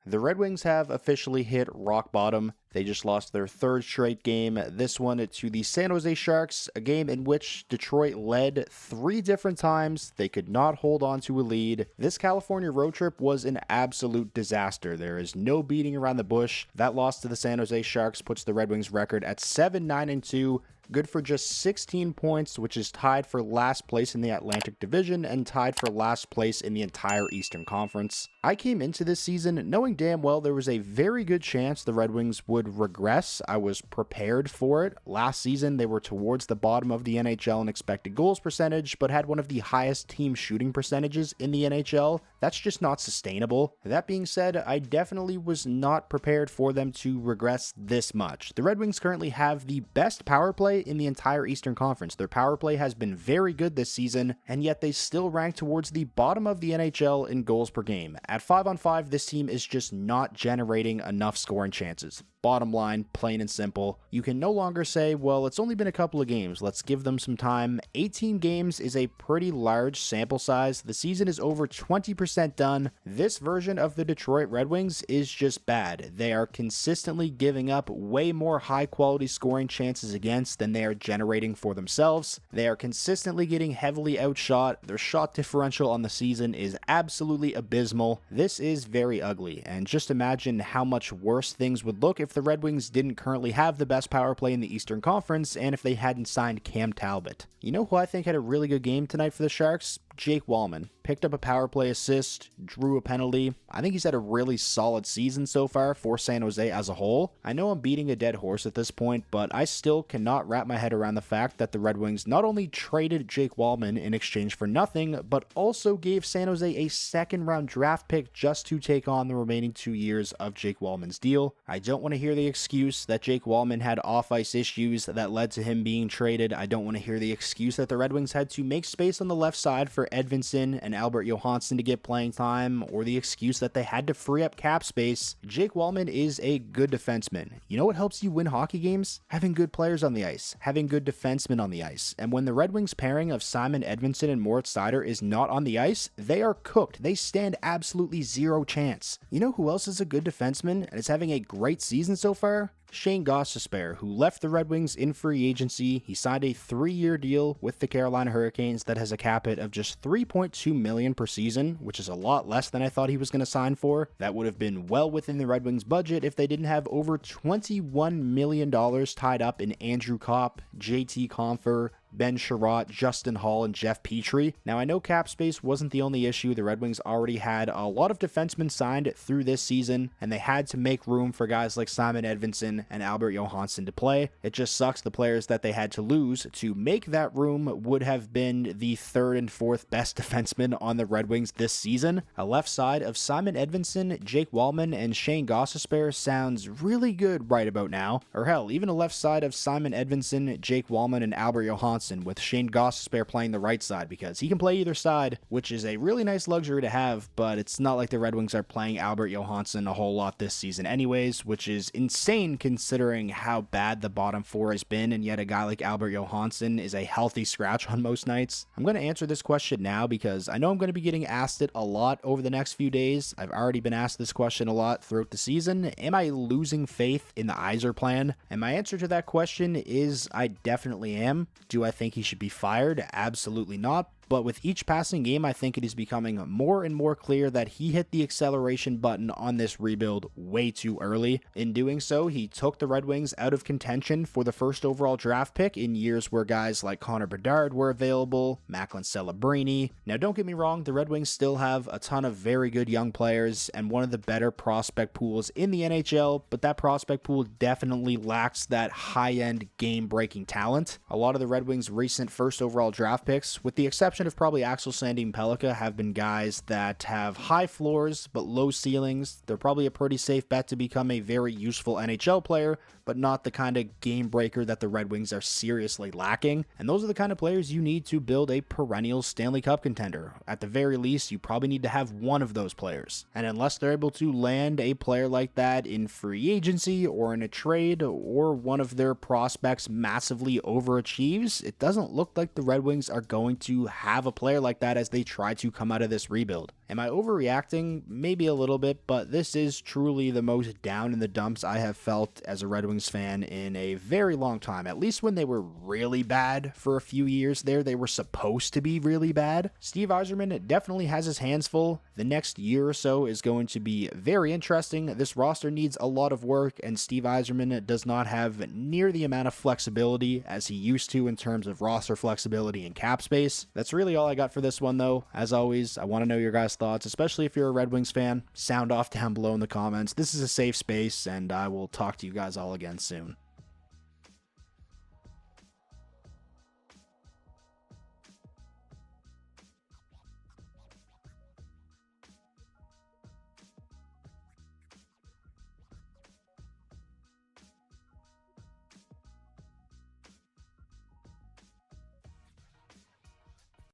The Red Wings have officially hit rock bottom. They just lost their third straight game, this one to the San Jose Sharks, a game in which Detroit led 3 different times. They could not hold on to a lead. This California road trip was an absolute disaster. There is no beating around the bush. That loss to the San Jose Sharks puts the Red Wings record at 7-9-2. Good for just 16 points, which is tied for last place in the Atlantic Division and tied for last place in the entire Eastern Conference. I came into this season knowing damn well there was a very good chance the Red Wings would regress. I was prepared for it. Last season, they were towards the bottom of the NHL in expected goals percentage, but had one of the highest team shooting percentages in the NHL. That's just not sustainable. That being said, I definitely was not prepared for them to regress this much. The Red Wings currently have the best power play in the entire Eastern Conference. Their power play has been very good this season, and yet they still rank towards the bottom of the NHL in goals per game. At 5-on-5, this team is just not generating enough scoring chances. Bottom line, plain and simple. You can no longer say, well, it's only been a couple of games, let's give them some time. 18 games is a pretty large sample size. The season is over 20% done. This version of the Detroit Red Wings is just bad. They are consistently giving up way more high-quality scoring chances against than they are generating for themselves. They are consistently getting heavily outshot. Their shot differential on the season is absolutely abysmal. This is very ugly, and just imagine how much worse things would look if the Red Wings didn't currently have the best power play in the Eastern Conference and if they hadn't signed Cam Talbot. You know who I think had a really good game tonight for the Sharks? Jake Walman. Picked up a power play assist, drew a penalty. I think he's had a really solid season so far for San Jose as a whole. I know I'm beating a dead horse at this point, but I still cannot wrap my head around the fact that the Red Wings not only traded Jake Walman in exchange for nothing, but also gave San Jose a second-round draft pick just to take on the remaining 2 years of Jake Walman's deal. I don't want to hear the excuse that Jake Walman had off-ice issues that led to him being traded. I don't want to hear the excuse that the Red Wings had to make space on the left side for Edvinsson and Albert Johansson to get playing time, or the excuse that they had to free up cap space. Jake Walman is a good defenseman. You know what helps you win hockey games? Having good players on the ice, having good defensemen on the ice. And when the Red Wings pairing of Simon Edvinsson and Moritz Seider is not on the ice, they are cooked. They stand absolutely zero chance. You know who else is a good defenseman and is having a great season so far? Shane Gostisbehere, who left the Red Wings in free agency. He signed a 3-year deal with the Carolina Hurricanes that has a cap hit of just $3.2 million per season, which is a lot less than I thought he was going to sign for. That would have been well within the Red Wings budget if they didn't have over $21 million tied up in Andrew Kopp, JT Compher, Ben Sherratt, Justin Hall, and Jeff Petrie. Now, I know cap space wasn't the only issue. The Red Wings already had a lot of defensemen signed through this season, and they had to make room for guys like Simon Edvinsson and Albert Johansson to play. It just sucks the players that they had to lose to make that room would have been the 3rd and 4th best defensemen on the Red Wings this season. A left side of Simon Edvinsson, Jake Walman, and Shane Gostisbehere sounds really good right about now. Or hell, even a left side of Simon Edvinsson, Jake Walman, and Albert Johansson, with Shane Gostisbehere playing the right side, because he can play either side, which is a really nice luxury to have, but it's not like the Red Wings are playing Albert Johansson a whole lot this season anyways, which is insane considering how bad the bottom 4 has been, and yet a guy like Albert Johansson is a healthy scratch on most nights. I'm going to answer this question now because I know I'm going to be getting asked it a lot over the next few days. I've already been asked this question a lot throughout the season. Am I losing faith in the Yzer plan? And my answer to that question is I definitely am. Do I think he should be fired? Absolutely not. But with each passing game, I think it is becoming more and more clear that he hit the acceleration button on this rebuild way too early. In doing so, he took the Red Wings out of contention for the first overall draft pick in years where guys like Connor Bedard were available, Macklin Celebrini. Now, don't get me wrong, the Red Wings still have a ton of very good young players and one of the better prospect pools in the NHL, but that prospect pool definitely lacks that high-end game-breaking talent. A lot of the Red Wings' recent first overall draft picks, with the exception of probably Axel Sandin Pellikka, have been guys that have high floors but low ceilings. They're probably a pretty safe bet to become a very useful NHL player, but not the kind of game breaker that the Red Wings are seriously lacking. And those are the kind of players you need to build a perennial Stanley Cup contender. At the very least, you probably need to have one of those players. And unless they're able to land a player like that in free agency or in a trade, or one of their prospects massively overachieves, it doesn't look like the Red Wings are going to have a player like that as they try to come out of this rebuild. Am I overreacting? Maybe a little bit, but this is truly the most down in the dumps I have felt as a Red Wings fan in a very long time. At least when they were really bad for a few years there, they were supposed to be really bad. Steve Yzerman definitely has his hands full. The next year or so is going to be very interesting. This roster needs a lot of work, and Steve Yzerman does not have near the amount of flexibility as he used to in terms of roster flexibility and cap space. That's really all I got for this one, though. As always, I want to know your guys' thoughts, especially if you're a Red Wings fan. Sound off down below in the comments. This is a safe space, and I will talk to you guys all again soon.